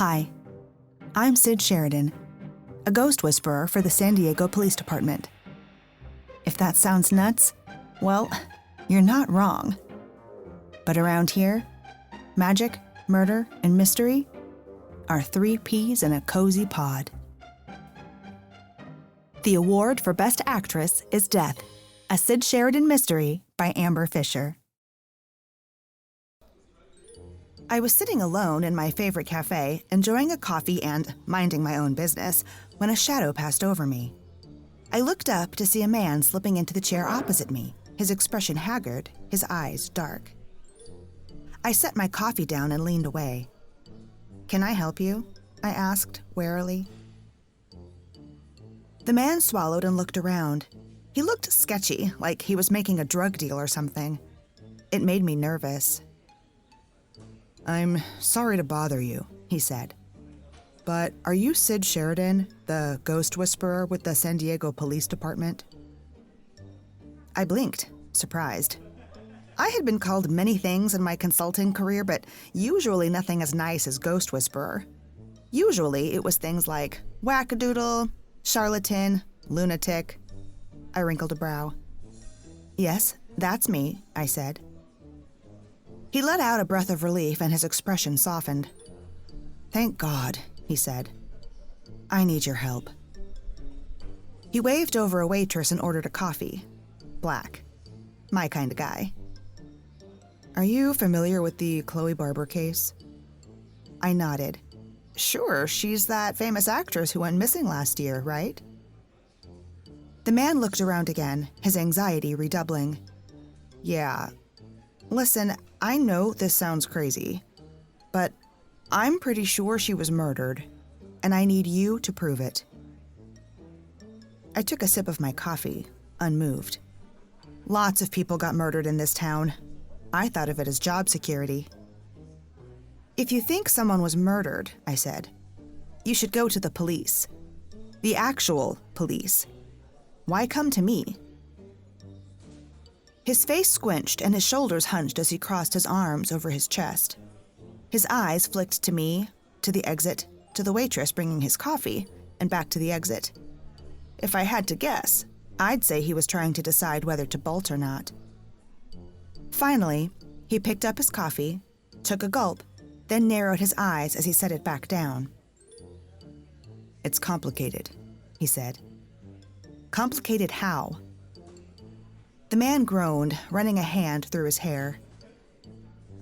Hi, I'm Sid Sheridan, a ghost whisperer for the San Diego Police Department. If that sounds nuts, well, you're not wrong. But around here, magic, murder, and mystery are 3 peas in a cozy pod. The award for Best Actress is Death, a Sid Sheridan mystery by Amber Fisher. I was sitting alone in my favorite cafe, enjoying a coffee and minding my own business, when a shadow passed over me. I looked up to see a man slipping into the chair opposite me, his expression haggard, his eyes dark. I set my coffee down and leaned away. "Can I help you?" I asked, warily. The man swallowed and looked around. He looked sketchy, like he was making a drug deal or something. It made me nervous. "I'm sorry to bother you," he said. "But are you Sid Sheridan, the ghost whisperer with the San Diego Police Department?" I blinked, surprised. I had been called many things in my consulting career, but usually nothing as nice as ghost whisperer. Usually it was things like wackadoodle, charlatan, lunatic. I wrinkled a brow. "Yes, that's me," I said. He let out a breath of relief and his expression softened. "Thank God," he said. "I need your help." He waved over a waitress and ordered a coffee. Black. My kind of guy. "Are you familiar with the Chloe Barber case?" I nodded. "Sure, she's that famous actress who went missing last year, right?" The man looked around again, his anxiety redoubling. "Yeah. Listen, I know this sounds crazy, but I'm pretty sure she was murdered, and I need you to prove it." I took a sip of my coffee, unmoved. Lots of people got murdered in this town. I thought of it as job security. "If you think someone was murdered," I said, "you should go to the police. The actual police. Why come to me?" His face squinched and his shoulders hunched as he crossed his arms over his chest. His eyes flicked to me, to the exit, to the waitress bringing his coffee, and back to the exit. If I had to guess, I'd say he was trying to decide whether to bolt or not. Finally, he picked up his coffee, took a gulp, then narrowed his eyes as he set it back down. "It's complicated," he said. "Complicated how?" The man groaned, running a hand through his hair.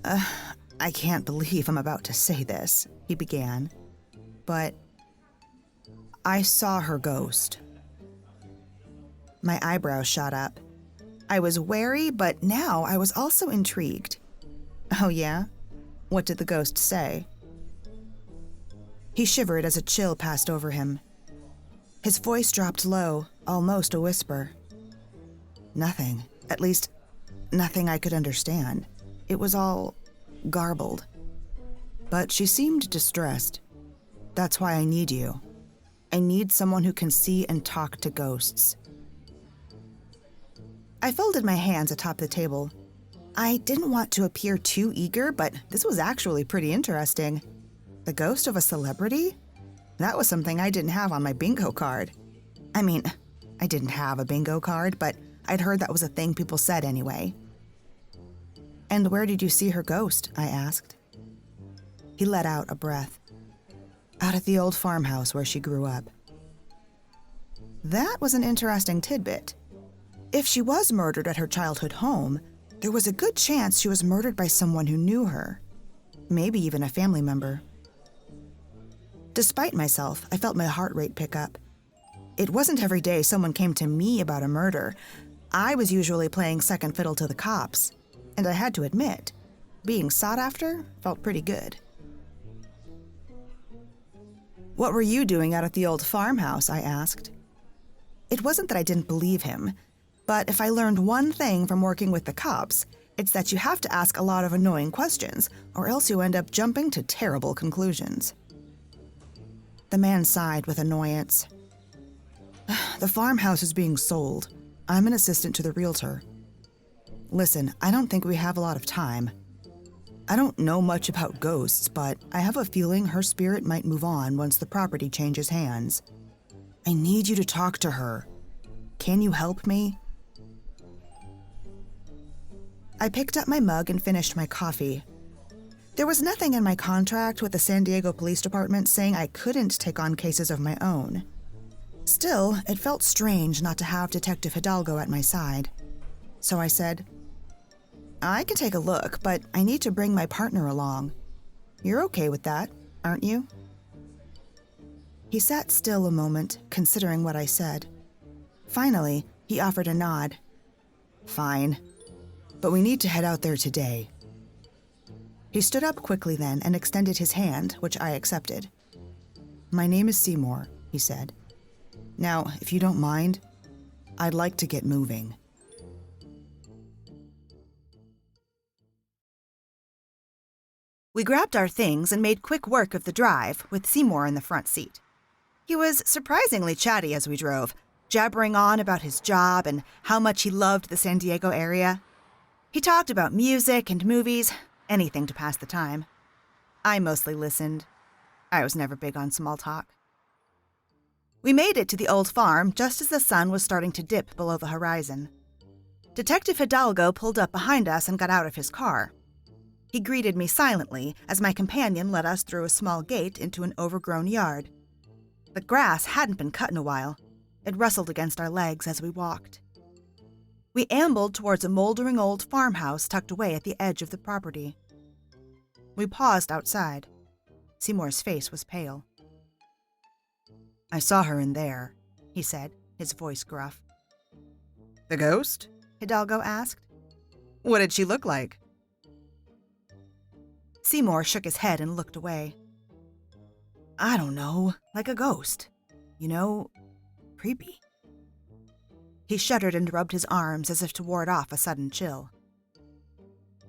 I can't believe I'm about to say this," he began, "but I saw her ghost." My eyebrows shot up. I was wary, but now I was also intrigued. "Oh yeah? What did the ghost say?" He shivered as a chill passed over him. His voice dropped low, almost a whisper. "Nothing. At least, nothing I could understand. It was all garbled. But she seemed distressed. That's why I need you. I need someone who can see and talk to ghosts." I folded my hands atop the table. I didn't want to appear too eager, but this was actually pretty interesting. The ghost of a celebrity? That was something I didn't have on my bingo card. I mean, I didn't have a bingo card, but I'd heard that was a thing people said anyway. "And where did you see her ghost?" I asked. He let out a breath. "Out at the old farmhouse where she grew up." That was an interesting tidbit. If she was murdered at her childhood home, there was a good chance she was murdered by someone who knew her. Maybe even a family member. Despite myself, I felt my heart rate pick up. It wasn't every day someone came to me about a murder. I was usually playing second fiddle to the cops, and I had to admit, being sought after felt pretty good. "What were you doing out at the old farmhouse?" I asked. It wasn't that I didn't believe him, but if I learned one thing from working with the cops, it's that you have to ask a lot of annoying questions, or else you end up jumping to terrible conclusions. The man sighed with annoyance. "The farmhouse is being sold. I'm an assistant to the realtor." "Listen, I don't think we have a lot of time." I don't know much about ghosts, but I have a feeling her spirit might move on once the property changes hands. I need you to talk to her. Can you help me? I picked up my mug and finished my coffee. There was nothing in my contract with the San Diego Police Department saying I couldn't take on cases of my own. Still, it felt strange not to have Detective Hidalgo at my side. So I said, I can take a look, but I need to bring my partner along. You're okay with that, aren't you? He sat still a moment, considering what I said. Finally, he offered a nod. Fine, but we need to head out there today. He stood up quickly then and extended his hand, which I accepted. My name is Seymour, he said. Now, if you don't mind, I'd like to get moving. We grabbed our things and made quick work of the drive, with Seymour in the front seat. He was surprisingly chatty as we drove, jabbering on about his job and how much he loved the San Diego area. He talked about music and movies, anything to pass the time. I mostly listened. I was never big on small talk. We made it to the old farm just as the sun was starting to dip below the horizon. Detective Hidalgo pulled up behind us and got out of his car. He greeted me silently as my companion led us through a small gate into an overgrown yard. The grass hadn't been cut in a while. It rustled against our legs as we walked. We ambled towards a moldering old farmhouse tucked away at the edge of the property. We paused outside. Seymour's face was pale. I saw her in there, he said, his voice gruff. The ghost? Hidalgo asked. What did she look like? Seymour shook his head and looked away. I don't know, like a ghost. You know, creepy. He shuddered and rubbed his arms as if to ward off a sudden chill.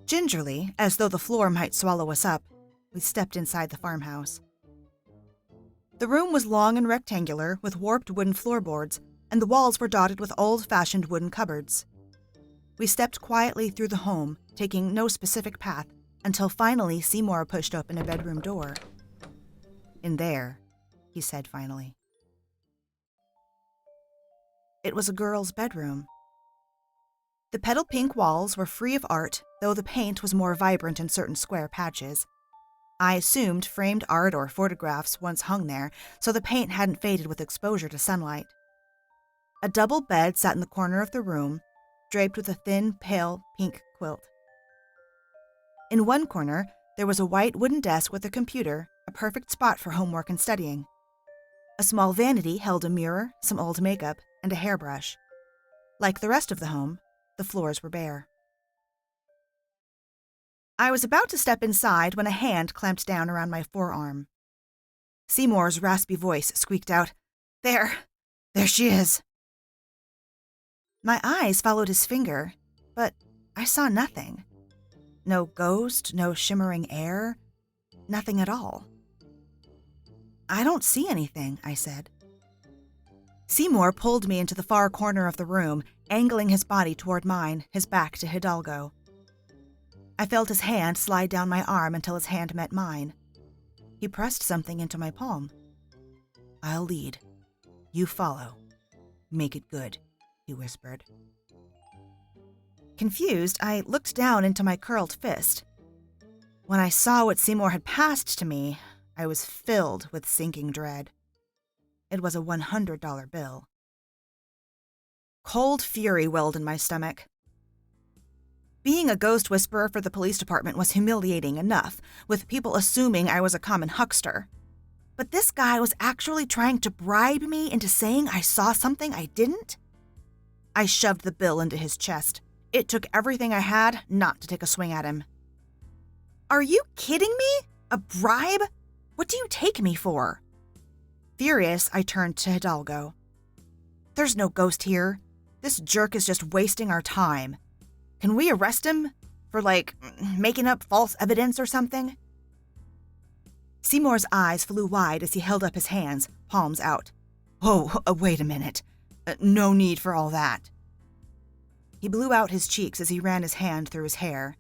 Gingerly, as though the floor might swallow us up, we stepped inside the farmhouse. The room was long and rectangular with warped wooden floorboards, and the walls were dotted with old-fashioned wooden cupboards. We stepped quietly through the home, taking no specific path, until finally Seymour pushed open a bedroom door. In there, he said finally. It was a girl's bedroom. The petal pink walls were free of art, though the paint was more vibrant in certain square patches. I assumed framed art or photographs once hung there, so the paint hadn't faded with exposure to sunlight. A double bed sat in the corner of the room, draped with a thin, pale pink quilt. In one corner, there was a white wooden desk with a computer, a perfect spot for homework and studying. A small vanity held a mirror, some old makeup, and a hairbrush. Like the rest of the home, the floors were bare. I was about to step inside when a hand clamped down around my forearm. Seymour's raspy voice squeaked out, There she is." My eyes followed his finger, but I saw nothing. No ghost, no shimmering air, nothing at all. "I don't see anything," I said. Seymour pulled me into the far corner of the room, angling his body toward mine, his back to Hidalgo. I felt his hand slide down my arm until his hand met mine. He pressed something into my palm. "I'll lead. You follow. Make it good," he whispered. Confused, I looked down into my curled fist. When I saw what Seymour had passed to me, I was filled with sinking dread. It was a $100 bill. Cold fury welled in my stomach. Being a ghost whisperer for the police department was humiliating enough, with people assuming I was a common huckster. But this guy was actually trying to bribe me into saying I saw something I didn't? I shoved the bill into his chest. It took everything I had not to take a swing at him. "Are you kidding me? A bribe? What do you take me for?" Furious, I turned to Hidalgo. "There's no ghost here. This jerk is just wasting our time. Can we arrest him for, making up false evidence or something?" Seymour's eyes flew wide as he held up his hands, palms out. "Oh, wait a minute. No need for all that." He blew out his cheeks as he ran his hand through his hair.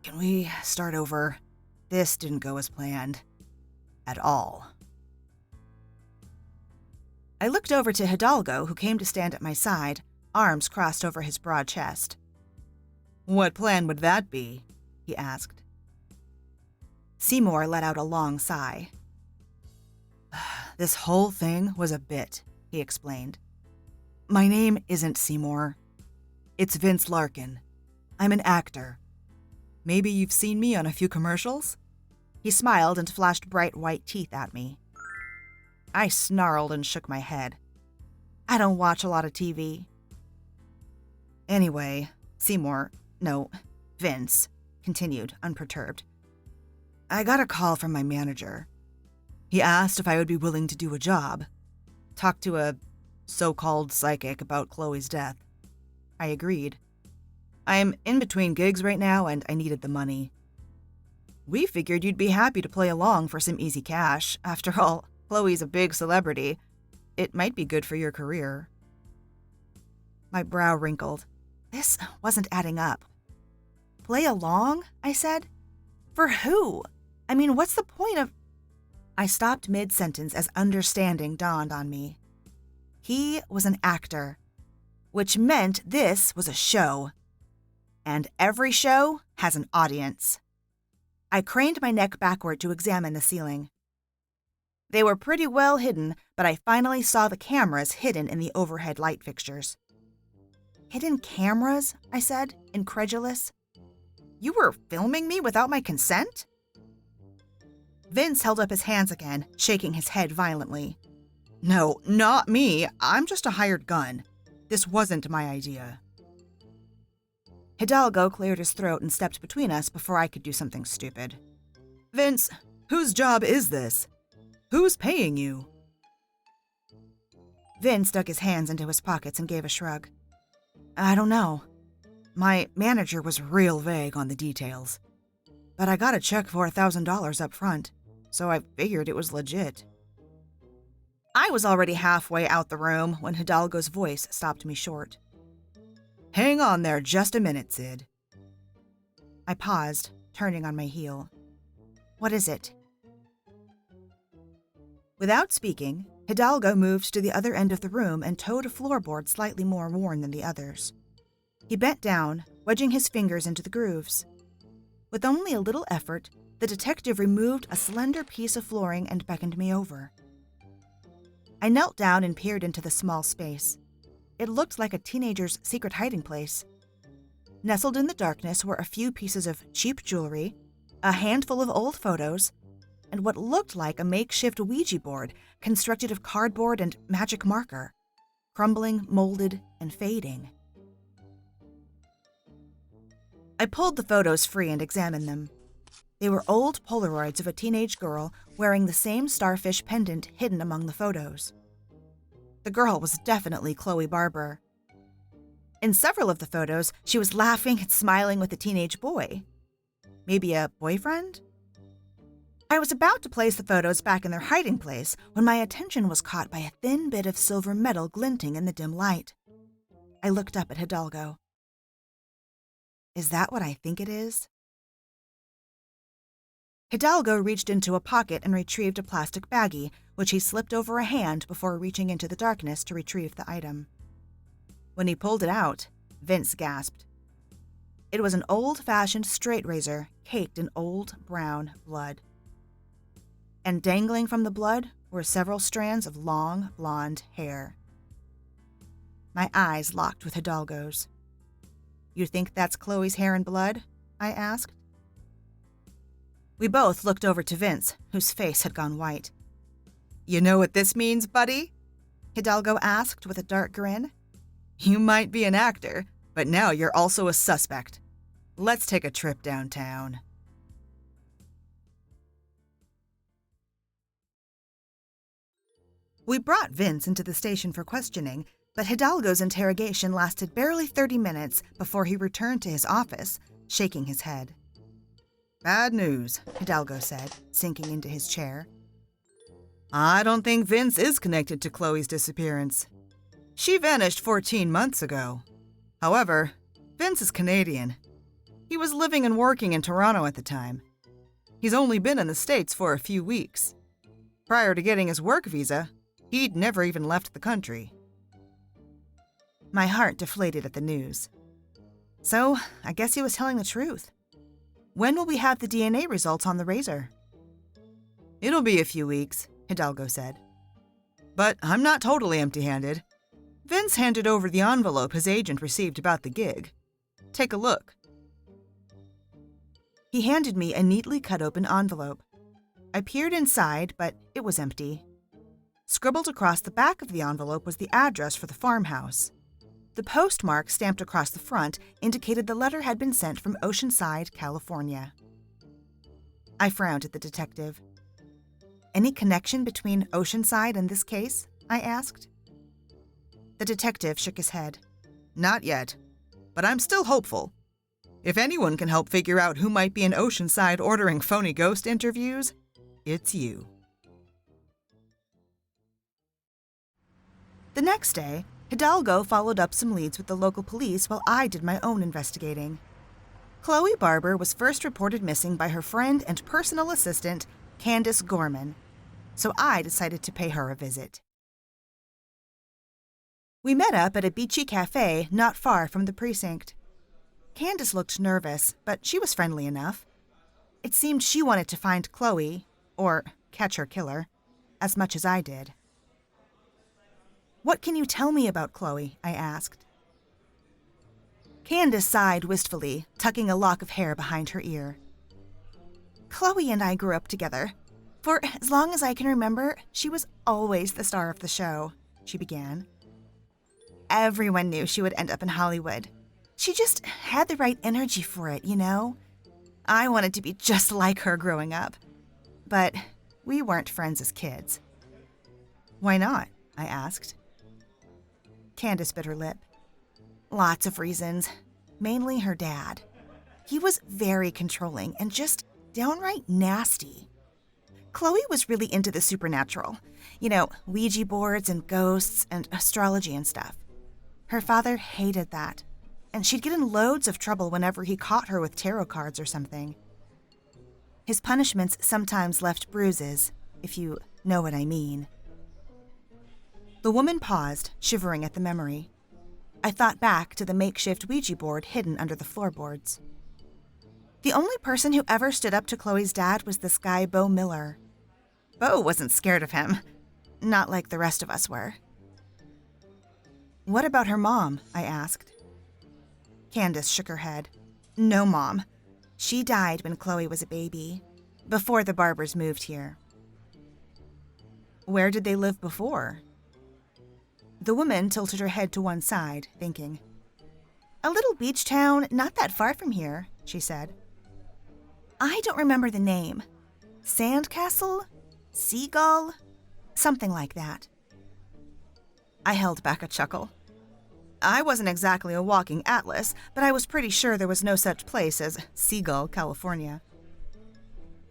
Can we start over? This didn't go as planned. At all. I looked over to Hidalgo, who came to stand at my side, arms crossed over his broad chest. What plan would that be? He asked. Seymour let out a long sigh. This whole thing was a bit, he explained. My name isn't Seymour. It's Vince Larkin. I'm an actor. Maybe you've seen me on a few commercials? He smiled and flashed bright white teeth at me. I snarled and shook my head. I don't watch a lot of TV. Anyway, Vince, continued, unperturbed. I got a call from my manager. He asked if I would be willing to do a job. Talk to a so-called psychic about Chloe's death. I agreed. I'm in between gigs right now and I needed the money. We figured you'd be happy to play along for some easy cash. After all, Chloe's a big celebrity. It might be good for your career. My brow wrinkled. This wasn't adding up. Play along? I said. For who? I mean, what's the point of... I stopped mid-sentence as understanding dawned on me. He was an actor, which meant this was a show. And every show has an audience. I craned my neck backward to examine the ceiling. They were pretty well hidden, but I finally saw the cameras hidden in the overhead light fixtures. Hidden cameras? I said, incredulous. You were filming me without my consent? Vince held up his hands again, shaking his head violently. No, not me. I'm just a hired gun. This wasn't my idea. Hidalgo cleared his throat and stepped between us before I could do something stupid. Vince, whose job is this? Who's paying you? Vince dug his hands into his pockets and gave a shrug. I don't know. My manager was real vague on the details. But I got a check for $1,000 up front, so I figured it was legit. I was already halfway out the room when Hidalgo's voice stopped me short. Hang on there just a minute, Sid. I paused, turning on my heel. What is it? Without speaking, Hidalgo moved to the other end of the room and towed a floorboard slightly more worn than the others. He bent down, wedging his fingers into the grooves. With only a little effort, the detective removed a slender piece of flooring and beckoned me over. I knelt down and peered into the small space. It looked like a teenager's secret hiding place. Nestled in the darkness were a few pieces of cheap jewelry, a handful of old photos, and what looked like a makeshift Ouija board constructed of cardboard and magic marker, crumbling, molded, and fading. I pulled the photos free and examined them. They were old Polaroids of a teenage girl wearing the same starfish pendant hidden among the photos. The girl was definitely Chloe Barber. In several of the photos, she was laughing and smiling with a teenage boy. Maybe a boyfriend? I was about to place the photos back in their hiding place when my attention was caught by a thin bit of silver metal glinting in the dim light. I looked up at Hidalgo. Is that what I think it is? Hidalgo reached into a pocket and retrieved a plastic baggie, which he slipped over a hand before reaching into the darkness to retrieve the item. When he pulled it out, Vince gasped. It was an old-fashioned straight razor caked in old brown blood. And dangling from the blood were several strands of long, blonde hair. My eyes locked with Hidalgo's. You think that's Chloe's hair and blood? I asked. We both looked over to Vince, whose face had gone white. You know what this means, buddy? Hidalgo asked with a dark grin. You might be an actor, but now you're also a suspect. Let's take a trip downtown. We brought Vince into the station for questioning, but Hidalgo's interrogation lasted barely 30 minutes before he returned to his office, shaking his head. Bad news, Hidalgo said, sinking into his chair. I don't think Vince is connected to Chloe's disappearance. She vanished 14 months ago. However, Vince is Canadian. He was living and working in Toronto at the time. He's only been in the States for a few weeks. Prior to getting his work visa, he'd never even left the country. My heart deflated at the news. So, I guess he was telling the truth. When will we have the DNA results on the razor? It'll be a few weeks, Hidalgo said. But I'm not totally empty-handed. Vince handed over the envelope his agent received about the gig. Take a look. He handed me a neatly cut-open envelope. I peered inside, but it was empty. Scribbled across the back of the envelope was the address for the farmhouse. The postmark stamped across the front indicated the letter had been sent from Oceanside, California. I frowned at the detective. Any connection between Oceanside and this case? I asked. The detective shook his head. Not yet, but I'm still hopeful. If anyone can help figure out who might be in Oceanside ordering phony ghost interviews, it's you. The next day, Hidalgo followed up some leads with the local police while I did my own investigating. Chloe Barber was first reported missing by her friend and personal assistant, Candace Gorman, so I decided to pay her a visit. We met up at a beachy cafe not far from the precinct. Candace looked nervous, but she was friendly enough. It seemed she wanted to find Chloe, or catch her killer, as much as I did. What can you tell me about Chloe? I asked. Candace sighed wistfully, tucking a lock of hair behind her ear. Chloe and I grew up together. For as long as I can remember, she was always the star of the show, she began. Everyone knew she would end up in Hollywood. She just had the right energy for it, you know? I wanted to be just like her growing up. But we weren't friends as kids. Why not? I asked. Candace bit her lip. Lots of reasons. Mainly her dad. He was very controlling and just downright nasty. Chloe was really into the supernatural. You know, Ouija boards and ghosts and astrology and stuff. Her father hated that, and she'd get in loads of trouble whenever he caught her with tarot cards or something. His punishments sometimes left bruises, if you know what I mean. The woman paused, shivering at the memory. I thought back to the makeshift Ouija board hidden under the floorboards. The only person who ever stood up to Chloe's dad was this guy, Beau Miller. Beau wasn't scared of him. Not like the rest of us were. What about her mom? I asked. Candace shook her head. No mom. She died when Chloe was a baby, before the Barbers moved here. Where did they live before? The woman tilted her head to one side, thinking. A little beach town not that far from here, she said. I don't remember the name. Sandcastle? Seagull? Something like that. I held back a chuckle. I wasn't exactly a walking atlas, but I was pretty sure there was no such place as Seagull, California.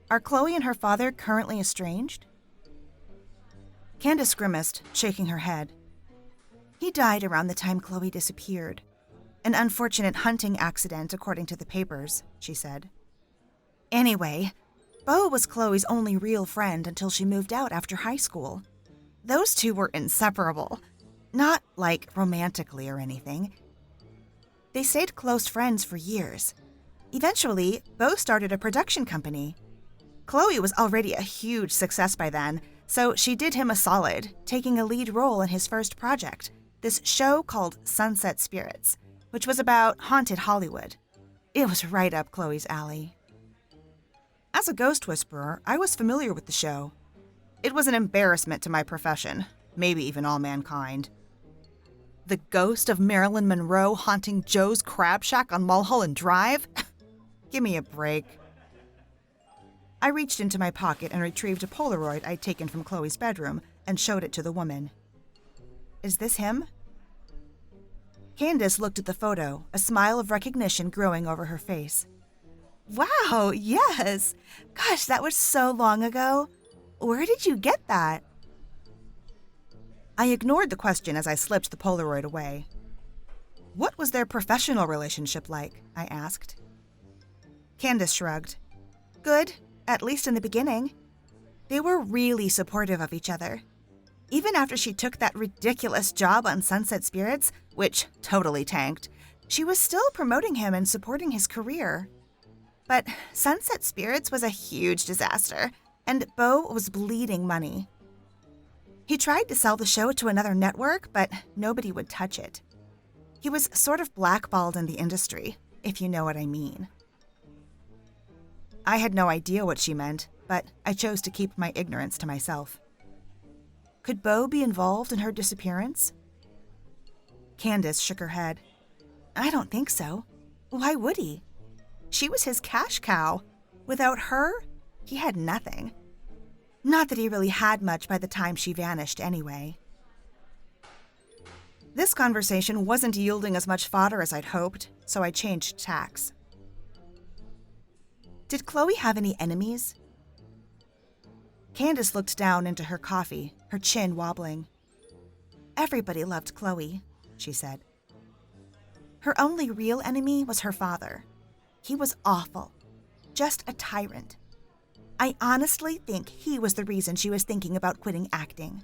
Are Chloe and her father currently estranged? Candace grimaced, shaking her head. He died around the time Chloe disappeared. An unfortunate hunting accident, according to the papers, she said. Anyway, Beau was Chloe's only real friend until she moved out after high school. Those two were inseparable. Not like romantically or anything. They stayed close friends for years. Eventually, Beau started a production company. Chloe was already a huge success by then, so she did him a solid, taking a lead role in his first project, this show called Sunset Spirits, which was about haunted Hollywood. It was right up Chloe's alley. As a ghost whisperer, I was familiar with the show. It was an embarrassment to my profession, maybe even all mankind. The ghost of Marilyn Monroe haunting Joe's Crab Shack on Mulholland Drive? Give me a break. I reached into my pocket and retrieved a Polaroid I'd taken from Chloe's bedroom and showed it to the woman. Is this him? Candace looked at the photo, a smile of recognition growing over her face. Wow, yes! Gosh, that was so long ago. Where did you get that? I ignored the question as I slipped the Polaroid away. What was their professional relationship like? I asked. Candace shrugged. Good, at least in the beginning. They were really supportive of each other. Even after she took that ridiculous job on Sunset Spirits, which totally tanked, she was still promoting him and supporting his career. But Sunset Spirits was a huge disaster, and Bo was bleeding money. He tried to sell the show to another network, but nobody would touch it. He was sort of blackballed in the industry, if you know what I mean. I had no idea what she meant, but I chose to keep my ignorance to myself. Could Bo be involved in her disappearance? Candace shook her head. I don't think so. Why would he? She was his cash cow. Without her, he had nothing. Not that he really had much by the time she vanished anyway. This conversation wasn't yielding as much fodder as I'd hoped, so I changed tacks. Did Chloe have any enemies? Candace looked down into her coffee, her chin wobbling. Everybody loved Chloe, she said. Her only real enemy was her father. He was awful, just a tyrant. I honestly think he was the reason she was thinking about quitting acting.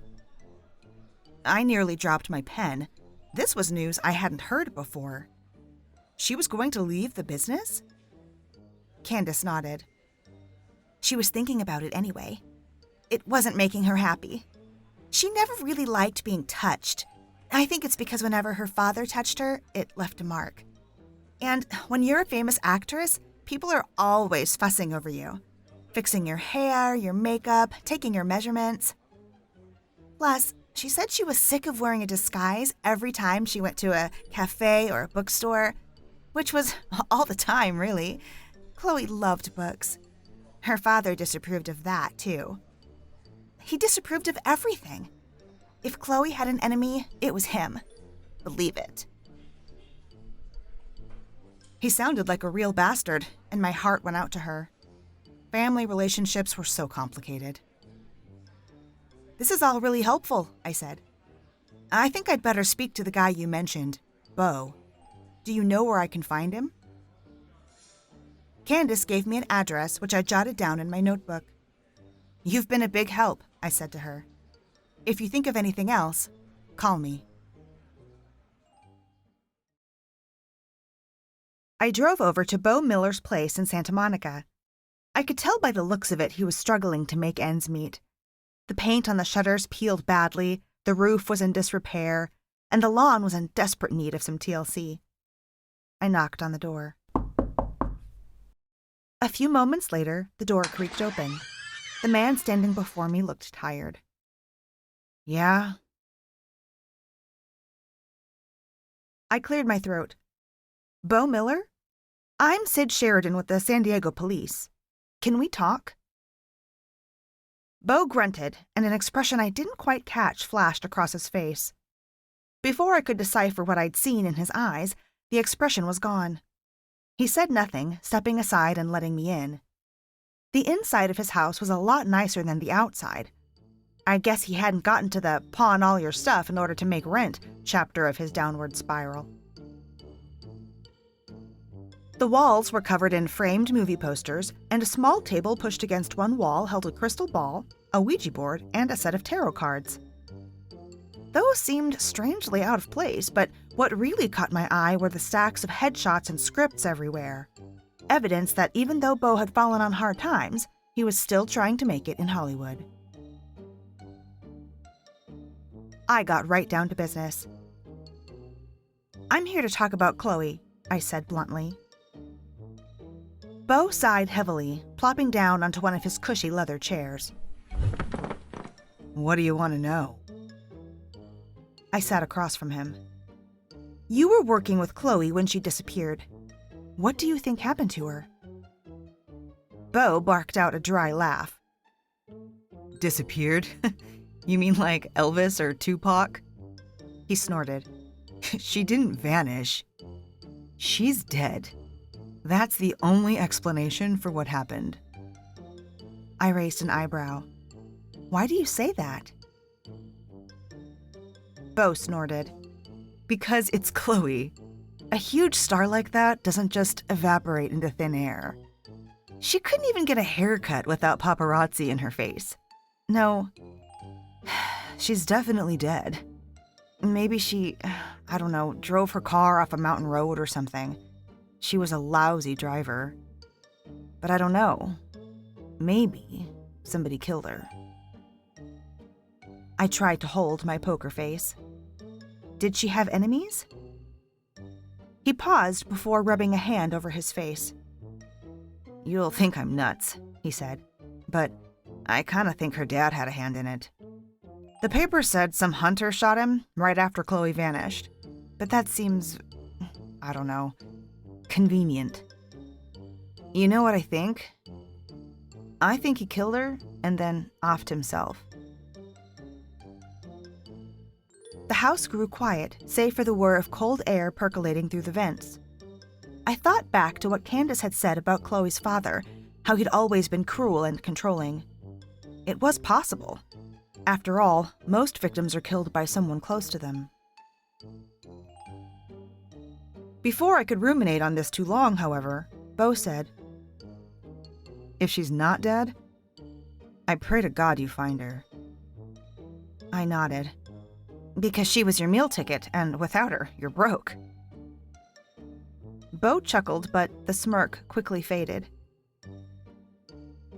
I nearly dropped my pen. This was news I hadn't heard before. She was going to leave the business? Candace nodded. She was thinking about it anyway. It wasn't making her happy. She never really liked being touched. I think it's because whenever her father touched her, it left a mark. And when you're a famous actress, people are always fussing over you. Fixing your hair, your makeup, taking your measurements. Plus, she said she was sick of wearing a disguise every time she went to a cafe or a bookstore, which was all the time, really. Chloe loved books. Her father disapproved of that, too. He disapproved of everything. If Chloe had an enemy, it was him. Believe it. He sounded like a real bastard, and my heart went out to her. Family relationships were so complicated. This is all really helpful, I said. I think I'd better speak to the guy you mentioned, Bo. Do you know where I can find him? Candace gave me an address, which I jotted down in my notebook. You've been a big help, I said to her. If you think of anything else, call me. I drove over to Bo Miller's place in Santa Monica. I could tell by the looks of it he was struggling to make ends meet. The paint on the shutters peeled badly, the roof was in disrepair, and the lawn was in desperate need of some TLC. I knocked on the door. A few moments later, the door creaked open. The man standing before me looked tired. Yeah? I cleared my throat. Bo Miller? I'm Sid Sheridan with the San Diego Police. Can we talk? Bo grunted, and an expression I didn't quite catch flashed across his face. Before I could decipher what I'd seen in his eyes, the expression was gone. He said nothing, stepping aside and letting me in. The inside of his house was a lot nicer than the outside. I guess he hadn't gotten to the pawn all your stuff in order to make rent chapter of his downward spiral. The walls were covered in framed movie posters, and a small table pushed against one wall held a crystal ball, a Ouija board, and a set of tarot cards. Those seemed strangely out of place, but what really caught my eye were the stacks of headshots and scripts everywhere. Evidence that even though Bo had fallen on hard times, he was still trying to make it in Hollywood. I got right down to business. I'm here to talk about Chloe, I said bluntly. Bo sighed heavily, plopping down onto one of his cushy leather chairs. What do you want to know? I sat across from him. You were working with Chloe when she disappeared. What do you think happened to her? Bo barked out a dry laugh. Disappeared? You mean like Elvis or Tupac? He snorted. She didn't vanish. She's dead. That's the only explanation for what happened. I raised an eyebrow. Why do you say that? Bo snorted. Because it's Chloe. A huge star like that doesn't just evaporate into thin air. She couldn't even get a haircut without paparazzi in her face. No, she's definitely dead. Maybe she, I don't know, drove her car off a mountain road or something. She was a lousy driver. But I don't know. Maybe somebody killed her. I tried to hold my poker face. Did she have enemies? He paused before rubbing a hand over his face. You'll think I'm nuts, he said, but I kind of think her dad had a hand in it. The paper said some hunter shot him right after Chloe vanished, but that seems, I don't know, convenient. You know what I think? I think he killed her and then offed himself. The house grew quiet, save for the whir of cold air percolating through the vents. I thought back to what Candace had said about Chloe's father, how he'd always been cruel and controlling. It was possible. After all, most victims are killed by someone close to them. Before I could ruminate on this too long, however, Bo said, If she's not dead, I pray to God you find her. I nodded. Because she was your meal ticket, and without her, you're broke. Bo chuckled, but the smirk quickly faded.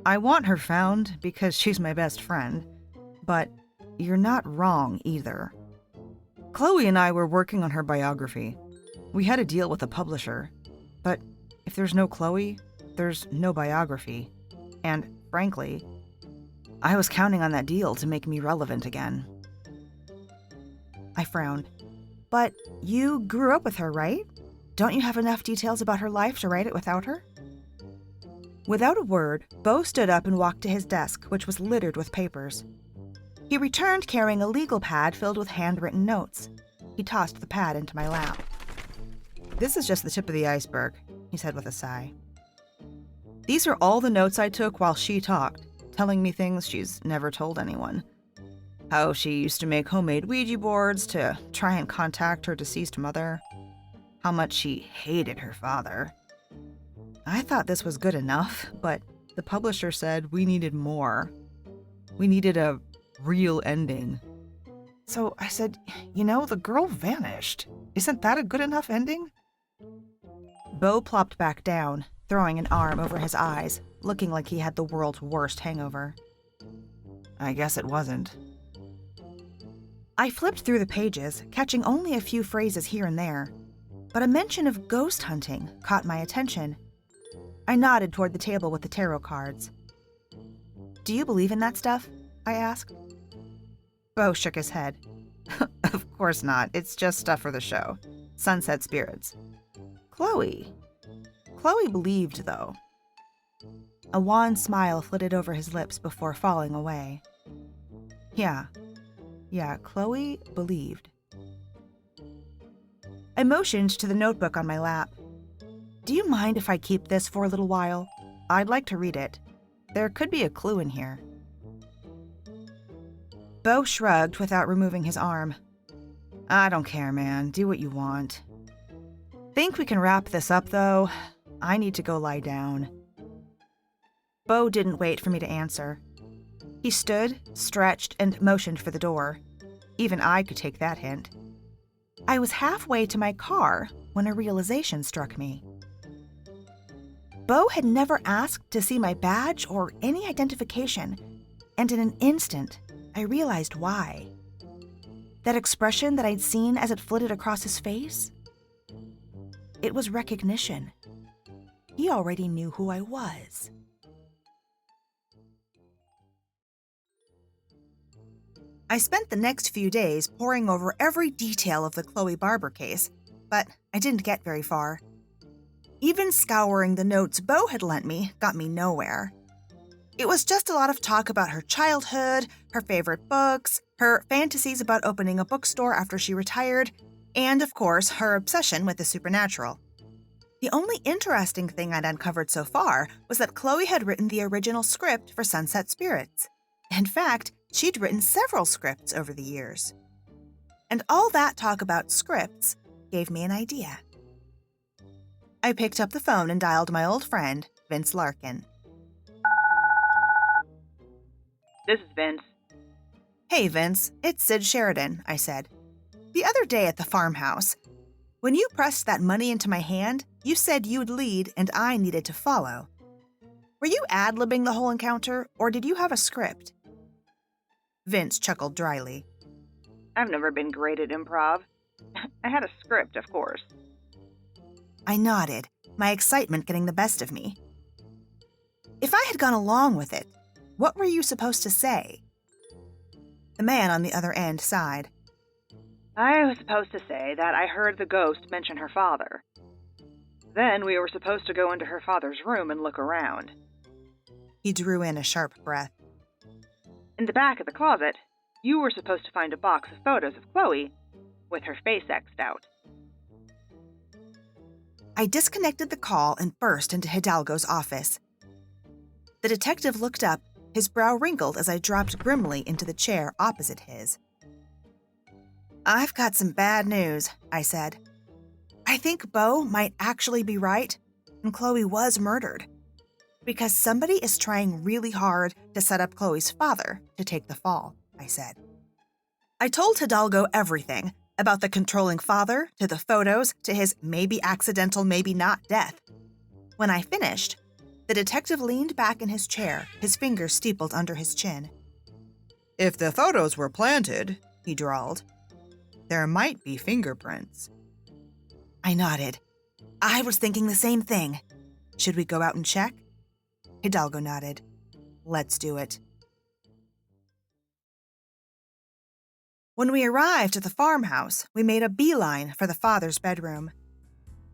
I want her found because she's my best friend, but you're not wrong either. Chloe and I were working on her biography. We had a deal with a publisher, but if there's no Chloe, there's no biography. And, frankly, I was counting on that deal to make me relevant again. I frowned. But you grew up with her, right? Don't you have enough details about her life to write it without her? Without a word, Bo stood up and walked to his desk, which was littered with papers. He returned carrying a legal pad filled with handwritten notes. He tossed the pad into my lap. This is just the tip of the iceberg, he said with a sigh. These are all the notes I took while she talked, telling me things she's never told anyone. How she used to make homemade Ouija boards to try and contact her deceased mother. How much she hated her father. I thought this was good enough, but the publisher said we needed more. We needed a real ending. So I said, the girl vanished. Isn't that a good enough ending? Bo plopped back down, throwing an arm over his eyes, looking like he had the world's worst hangover. I guess it wasn't. I flipped through the pages, catching only a few phrases here and there, but a mention of ghost hunting caught my attention. I nodded toward the table with the tarot cards. Do you believe in that stuff? I asked. Bo shook his head. Of course not. It's just stuff for the show. Sunset spirits. Chloe believed, though. A wan smile flitted over his lips before falling away. Yeah, Chloe believed. I motioned to the notebook on my lap. Do you mind if I keep this for a little while? I'd like to read it. There could be a clue in here. Bo shrugged without removing his arm. I don't care, man. Do what you want. Think we can wrap this up, though? I need to go lie down. Bo didn't wait for me to answer. He stood, stretched, and motioned for the door. Even I could take that hint. I was halfway to my car when a realization struck me. Bo had never asked to see my badge or any identification, and in an instant, I realized why. That expression that I'd seen as it flitted across his face? It was recognition. He already knew who I was. I spent the next few days poring over every detail of the Chloe Barber case, but I didn't get very far. Even scouring the notes Bo had lent me got me nowhere. It was just a lot of talk about her childhood, her favorite books, her fantasies about opening a bookstore after she retired, and, of course, her obsession with the supernatural. The only interesting thing I'd uncovered so far was that Chloe had written the original script for Sunset Spirits. In fact, she'd written several scripts over the years. And all that talk about scripts gave me an idea. I picked up the phone and dialed my old friend, Vince Larkin. This is Vince. Hey, Vince, it's Sid Sheridan, I said. The other day at the farmhouse, when you pressed that money into my hand, you said you'd lead and I needed to follow. Were you ad-libbing the whole encounter, or did you have a script? Vince chuckled dryly. I've never been great at improv. I had a script, of course. I nodded, my excitement getting the best of me. If I had gone along with it, what were you supposed to say? The man on the other end sighed. I was supposed to say that I heard the ghost mention her father. Then we were supposed to go into her father's room and look around. He drew in a sharp breath. In the back of the closet, you were supposed to find a box of photos of Chloe with her face X'd out. I disconnected the call and burst into Hidalgo's office. The detective looked up, his brow wrinkled as I dropped grimly into the chair opposite his. I've got some bad news, I said. I think Beau might actually be right, and Chloe was murdered. Because somebody is trying really hard to set up Chloe's father to take the fall, I said. I told Hidalgo everything, about the controlling father, to the photos, to his maybe accidental, maybe not death. When I finished, the detective leaned back in his chair, his fingers steepled under his chin. If the photos were planted, he drawled, there might be fingerprints. I nodded. I was thinking the same thing. Should we go out and check? Hidalgo nodded. Let's do it. When we arrived at the farmhouse, we made a beeline for the father's bedroom.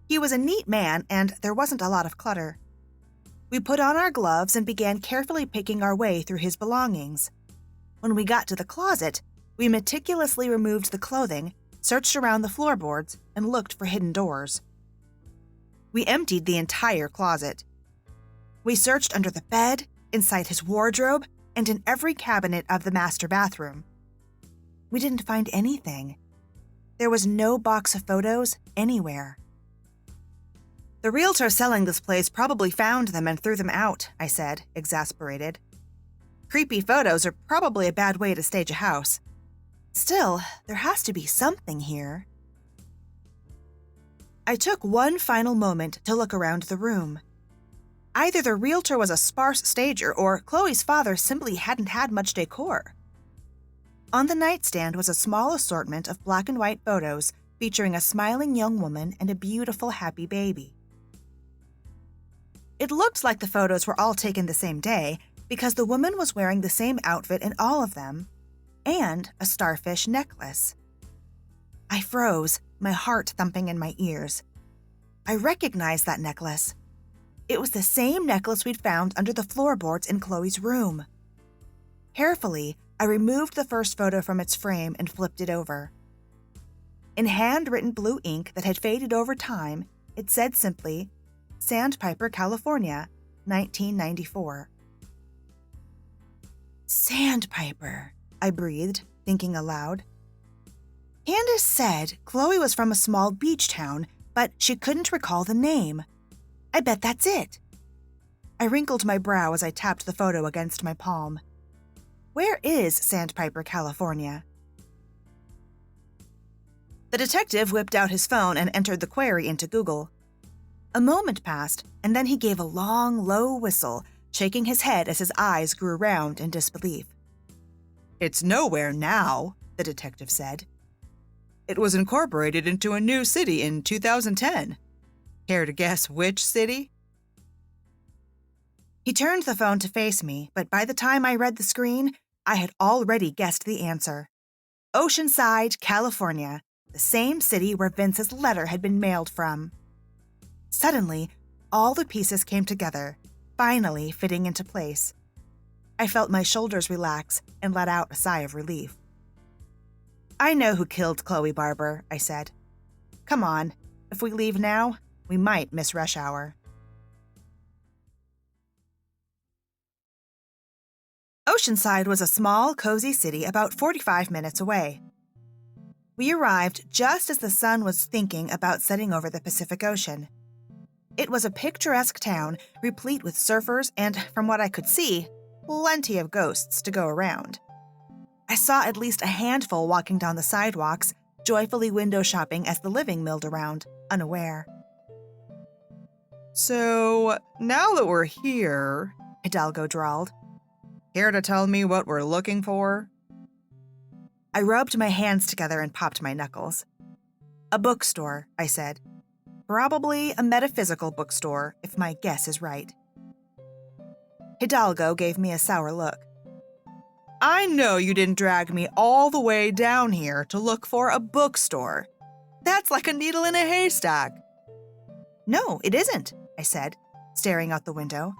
He was a neat man, and there wasn't a lot of clutter. We put on our gloves and began carefully picking our way through his belongings. When we got to the closet, we meticulously removed the clothing, searched around the floorboards, and looked for hidden doors. We emptied the entire closet. We searched under the bed, inside his wardrobe, and in every cabinet of the master bathroom. We didn't find anything. There was no box of photos anywhere. The realtor selling this place probably found them and threw them out, I said, exasperated. Creepy photos are probably a bad way to stage a house. Still, there has to be something here. I took one final moment to look around the room. Either the realtor was a sparse stager or Chloe's father simply hadn't had much decor. On the nightstand was a small assortment of black and white photos featuring a smiling young woman and a beautiful, happy baby. It looked like the photos were all taken the same day because the woman was wearing the same outfit in all of them, and a starfish necklace. I froze, my heart thumping in my ears. I recognized that necklace. It was the same necklace we'd found under the floorboards in Chloe's room. Carefully, I removed the first photo from its frame and flipped it over. In handwritten blue ink that had faded over time, it said simply, Sandpiper, California, 1994. Sandpiper, I breathed, thinking aloud. Candace said Chloe was from a small beach town, but she couldn't recall the name. I bet that's it. I wrinkled my brow as I tapped the photo against my palm. Where is Sandpiper, California? The detective whipped out his phone and entered the query into Google. A moment passed, and then he gave a long, low whistle, shaking his head as his eyes grew round in disbelief. It's nowhere now, the detective said. It was incorporated into a new city in 2010. Care to guess which city? He turned the phone to face me, but by the time I read the screen, I had already guessed the answer. Oceanside, California, the same city where Vince's letter had been mailed from. Suddenly, all the pieces came together, finally fitting into place. I felt my shoulders relax and let out a sigh of relief. I know who killed Chloe Barber, I said. Come on, if we leave now, we might miss rush hour. Oceanside was a small, cozy city about 45 minutes away. We arrived just as the sun was thinking about setting over the Pacific Ocean. It was a picturesque town, replete with surfers and, from what I could see, plenty of ghosts to go around. I saw at least a handful walking down the sidewalks, joyfully window shopping as the living milled around, unaware. "So, now that we're here," Hidalgo drawled, "care to tell me what we're looking for?" I rubbed my hands together and popped my knuckles. "A bookstore," I said. "Probably a metaphysical bookstore, if my guess is right." Hidalgo gave me a sour look. "I know you didn't drag me all the way down here to look for a bookstore. That's like a needle in a haystack." "No, it isn't," I said, staring out the window.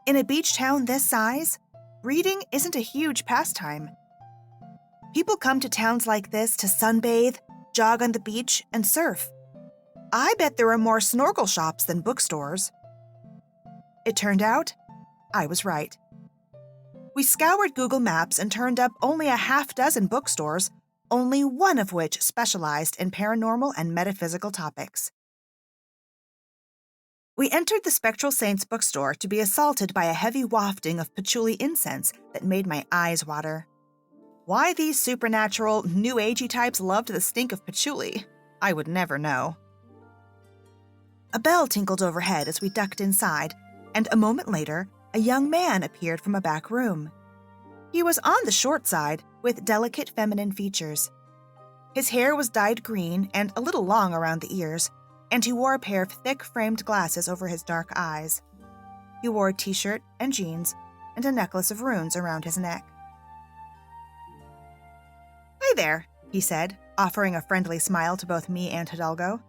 "In a beach town this size, reading isn't a huge pastime. People come to towns like this to sunbathe, jog on the beach, and surf. I bet there are more snorkel shops than bookstores." It turned out, I was right. We scoured Google Maps and turned up only a half-dozen bookstores, only one of which specialized in paranormal and metaphysical topics. We entered the Spectral Saints bookstore to be assaulted by a heavy wafting of patchouli incense that made my eyes water. Why these supernatural, new agey types loved the stink of patchouli, I would never know. A bell tinkled overhead as we ducked inside, and a moment later, a young man appeared from a back room. He was on the short side, with delicate feminine features. His hair was dyed green and a little long around the ears, and he wore a pair of thick-framed glasses over his dark eyes. He wore a t-shirt and jeans, and a necklace of runes around his neck. "Hi there," he said, offering a friendly smile to both me and Hidalgo.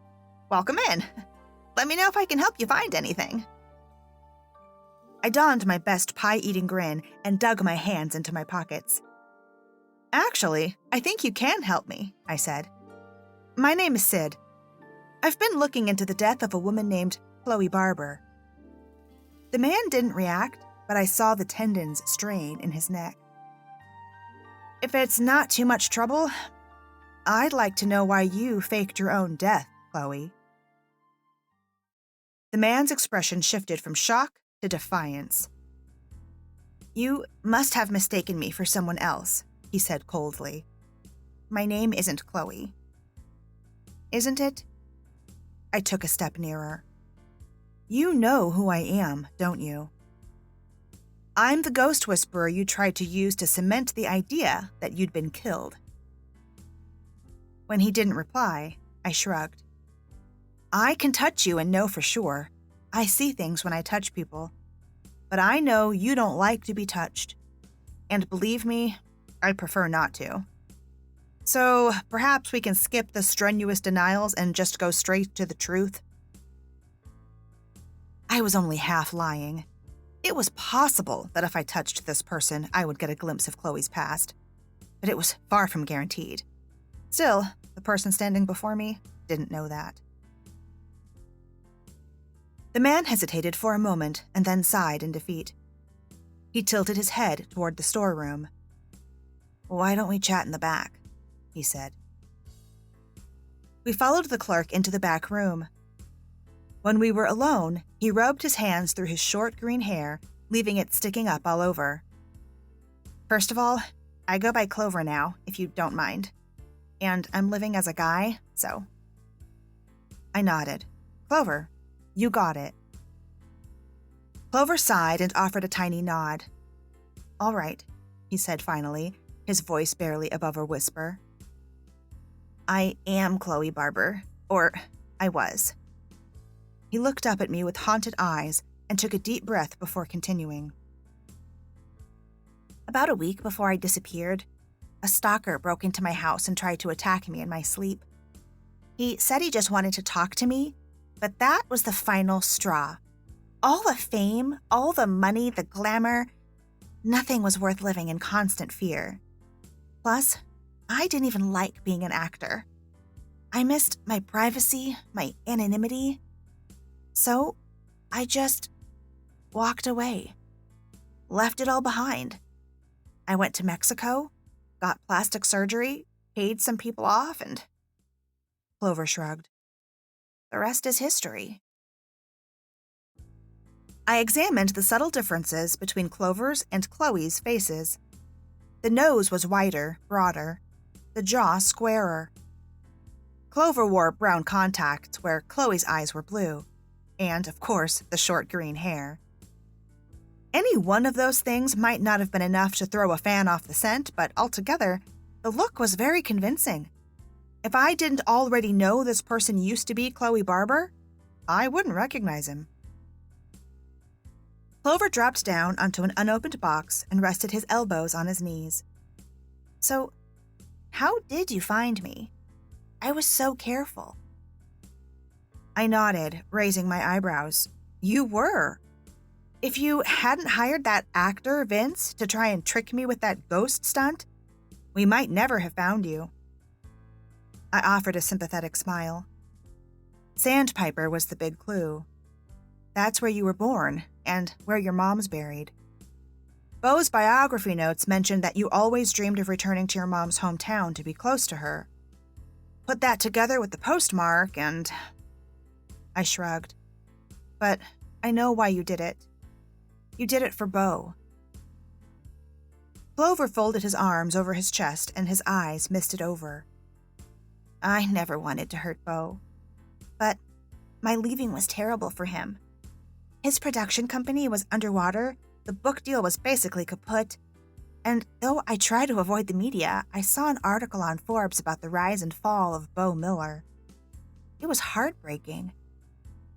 "Welcome in. Let me know if I can help you find anything." I donned my best pie-eating grin and dug my hands into my pockets. "Actually, I think you can help me," I said. "My name is Sid. I've been looking into the death of a woman named Chloe Barber." The man didn't react, but I saw the tendons strain in his neck. "If it's not too much trouble, I'd like to know why you faked your own death, Chloe." The man's expression shifted from shock to defiance. "You must have mistaken me for someone else," he said coldly. "My name isn't Chloe." "Isn't it?" I took a step nearer. "You know who I am, don't you? I'm the ghost whisperer you tried to use to cement the idea that you'd been killed." When he didn't reply, I shrugged. "I can touch you and know for sure. I see things when I touch people. But I know you don't like to be touched. And believe me, I prefer not to. So perhaps we can skip the strenuous denials and just go straight to the truth." I was only half lying. It was possible that if I touched this person, I would get a glimpse of Chloe's past. But it was far from guaranteed. Still, the person standing before me didn't know that. The man hesitated for a moment and then sighed in defeat. He tilted his head toward the storeroom. "Why don't we chat in the back?" he said. We followed the clerk into the back room. When we were alone, he rubbed his hands through his short green hair, leaving it sticking up all over. "First of all, I go by Clover now, if you don't mind. And I'm living as a guy, so." I nodded. "Clover, you got it." Clover sighed and offered a tiny nod. "All right," he said finally, his voice barely above a whisper. "I am Chloe Barber, or I was." He looked up at me with haunted eyes and took a deep breath before continuing. "About a week before I disappeared, a stalker broke into my house and tried to attack me in my sleep. He said he just wanted to talk to me, but that was the final straw. All the fame, all the money, the glamour, nothing was worth living in constant fear. Plus, I didn't even like being an actor. I missed my privacy, my anonymity. So, I just walked away. Left it all behind. I went to Mexico, got plastic surgery, paid some people off, and..." Clover shrugged. "The rest is history." I examined the subtle differences between Clover's and Chloe's faces. The nose was wider, broader, the jaw squarer. Clover wore brown contacts where Chloe's eyes were blue, and, of course, the short green hair. Any one of those things might not have been enough to throw a fan off the scent, but altogether, the look was very convincing. If I didn't already know this person used to be Chloe Barber, I wouldn't recognize him. Clover dropped down onto an unopened box and rested his elbows on his knees. So, how did you find me? I was so careful. I nodded, raising my eyebrows. You were. If you hadn't hired that actor, Vince, to try and trick me with that ghost stunt, we might never have found you. I offered a sympathetic smile. Sandpiper was the big clue. That's where you were born, and where your mom's buried. Beau's biography notes mentioned that you always dreamed of returning to your mom's hometown to be close to her. Put that together with the postmark and... I shrugged. But I know why you did it. You did it for Beau. Clover folded his arms over his chest and his eyes misted over. I never wanted to hurt Beau. But my leaving was terrible for him. His production company was underwater, the book deal was basically kaput, and though I tried to avoid the media, I saw an article on Forbes about the rise and fall of Beau Miller. It was heartbreaking.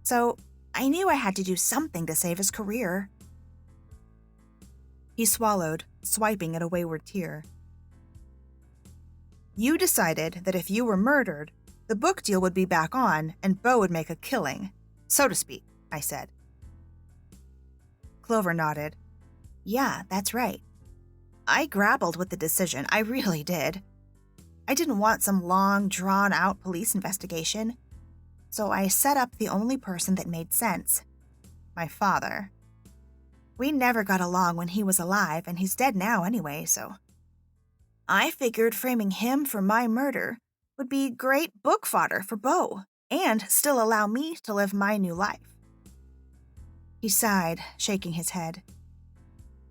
So I knew I had to do something to save his career. He swallowed, swiping at a wayward tear. You decided that if you were murdered, the book deal would be back on and Beau would make a killing, so to speak, I said. Clover nodded. Yeah, that's right. I grappled with the decision, I really did. I didn't want some long, drawn-out police investigation, so I set up the only person that made sense. My father. We never got along when he was alive, and he's dead now anyway, so... I figured framing him for my murder would be great book fodder for Beau, and still allow me to live my new life. He sighed, shaking his head.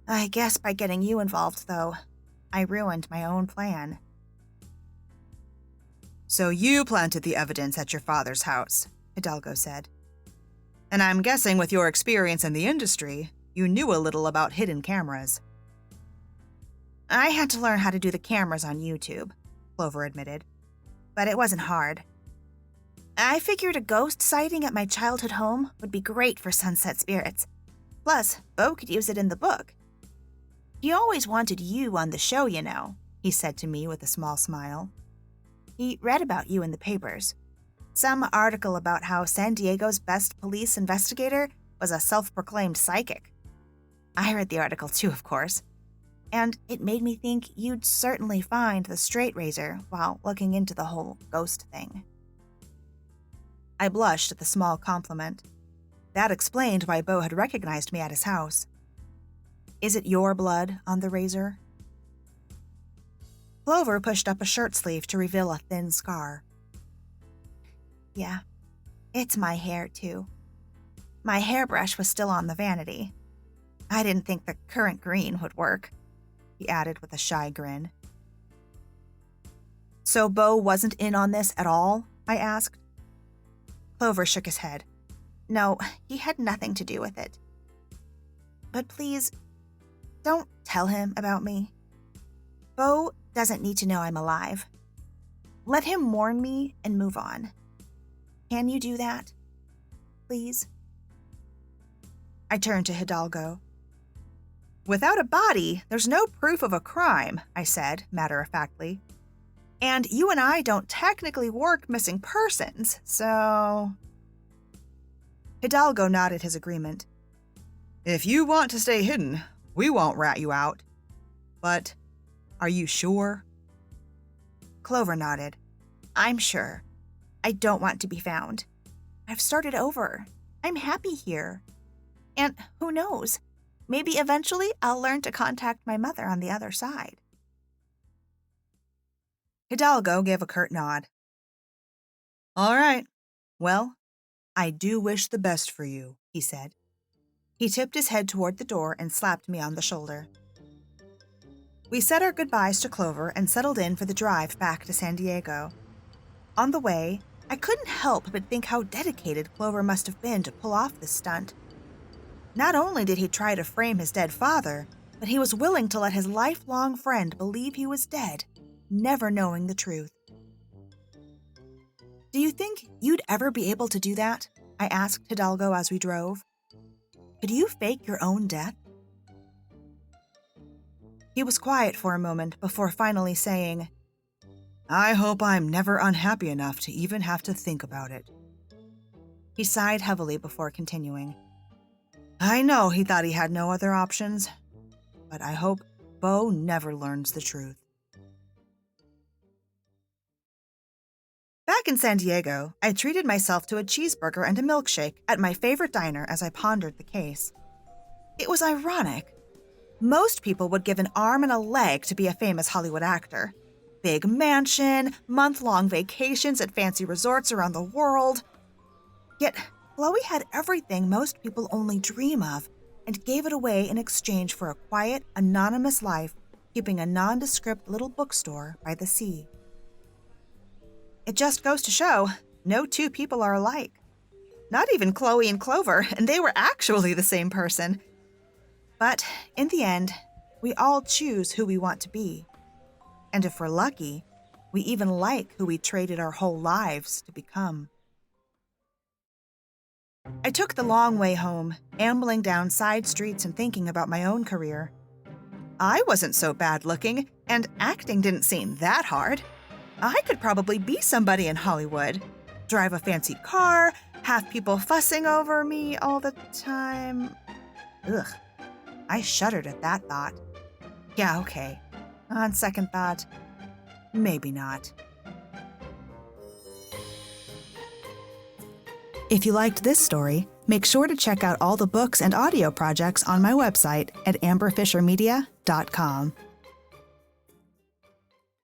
I guess by getting you involved, though, I ruined my own plan. So you planted the evidence at your father's house, Hidalgo said. And I'm guessing with your experience in the industry, you knew a little about hidden cameras. I had to learn how to do the cameras on YouTube, Clover admitted. But it wasn't hard. I figured a ghost sighting at my childhood home would be great for Sunset Spirits. Plus, Beau could use it in the book. He always wanted you on the show, you know, he said to me with a small smile. He read about you in the papers. Some article about how San Diego's best police investigator was a self-proclaimed psychic. I read the article too, of course. And it made me think you'd certainly find the straight razor while looking into the whole ghost thing. I blushed at the small compliment. That explained why Beau had recognized me at his house. Is it your blood on the razor? Clover pushed up a shirt sleeve to reveal a thin scar. Yeah, it's my hair, too. My hairbrush was still on the vanity. I didn't think the currant green would work, he added with a shy grin. So Beau wasn't in on this at all? I asked. Clover shook his head. No, he had nothing to do with it. But please, don't tell him about me. Beau doesn't need to know I'm alive. Let him mourn me and move on. Can you do that? Please? I turned to Hidalgo. Without a body, there's no proof of a crime, I said, matter-of-factly. And you and I don't technically work missing persons, so... Hidalgo nodded his agreement. If you want to stay hidden, we won't rat you out. But are you sure? Clover nodded. I'm sure. I don't want to be found. I've started over. I'm happy here. And who knows? Maybe eventually I'll learn to contact my mother on the other side. Hidalgo gave a curt nod. All right. Well, I do wish the best for you, he said. He tipped his head toward the door and slapped me on the shoulder. We said our goodbyes to Clover and settled in for the drive back to San Diego. On the way, I couldn't help but think how dedicated Clover must have been to pull off this stunt. Not only did he try to frame his dead father, but he was willing to let his lifelong friend believe he was dead, never knowing the truth. Do you think you'd ever be able to do that? I asked Hidalgo as we drove. Could you fake your own death? He was quiet for a moment before finally saying, I hope I'm never unhappy enough to even have to think about it. He sighed heavily before continuing. I know he thought he had no other options, but I hope Bo never learns the truth. Back in San Diego, I treated myself to a cheeseburger and a milkshake at my favorite diner as I pondered the case. It was ironic. Most people would give an arm and a leg to be a famous Hollywood actor. Big mansion, month-long vacations at fancy resorts around the world. Yet, Chloe had everything most people only dream of and gave it away in exchange for a quiet, anonymous life, keeping a nondescript little bookstore by the sea. It just goes to show, no two people are alike. Not even Chloe and Clover, and they were actually the same person. But in the end, we all choose who we want to be. And if we're lucky, we even like who we traded our whole lives to become. I took the long way home, ambling down side streets and thinking about my own career. I wasn't so bad looking, and acting didn't seem that hard. I could probably be somebody in Hollywood. Drive a fancy car, have people fussing over me all the time. Ugh. I shuddered at that thought. Yeah, okay. On second thought, maybe not. If you liked this story, make sure to check out all the books and audio projects on my website at amberfishermedia.com.